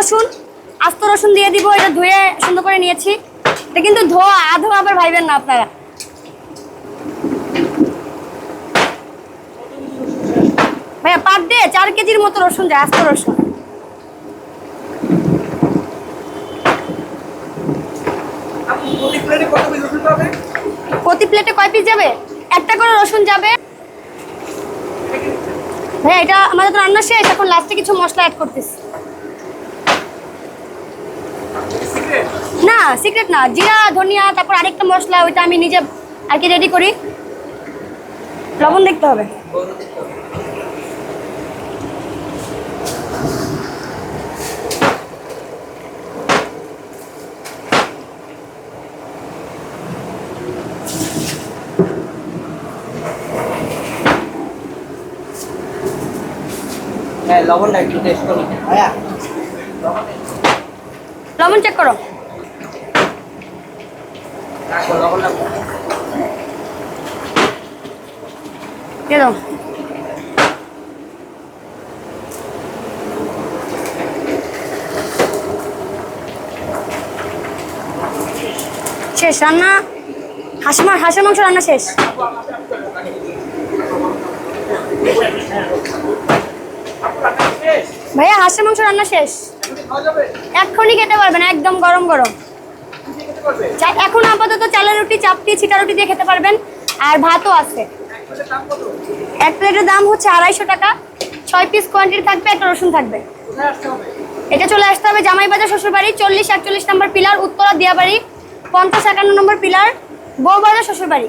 রসুন, আস্ত রসুন দিয়ে দিব। এটা ধুয়ে সুন্দর করে নিয়েছি। এটা কিন্তু ধোয়া, আধো আবার ভাইবেন না আপনারা। ভাইয়া পার ডে 4 কেজির মতো রসুন যায়, আস্ত রসুন। প্রতি প্লেটে কয় পিস যাবে? একটা করে রসুন যাবে। ভাইয়া এটা আমাদের তো রান্না শেষ, এখন লাস্টে কিছু মশলা অ্যাড করতেছি। না সিক্রেট না, জিরা ধনিয়া তারপর আরেকটা মশলা, ওইটা আমি নিজে আর কি রেডি করি। লবণ দেখতে হবে। হ্যাঁ লবণটা একটু টেস্ট করি ভাইয়া। লবণ চেক করো। লবণটা দিয়ে দাও। শেষ রান্না। হাঁসের মাংস রান্না শেষ। ভাইয়া হাঁসের মাংস রান্না শেষ, এক্ষুনি খেতে পারবেন, একদম গরম গরম। এখন আপাতত চালের রুটি, চাপটি, ছিটা রুটি দিয়ে খেতে পারবেন। আর ভাতও আছে। এক প্লেটের দাম হচ্ছে 250 টাকা। 6 পিস কোয়ান্টিটি থাকবে, একটা রসুন থাকবে। এটা চলে আসতে হবে জামাইবাজার শ্বশুরবাড়ি, 40-41 নম্বর পিলার, উত্তরা দিয়াবাড়ি, 50-51 নম্বর পিলার, বউবাজার শ্বশুরবাড়ি।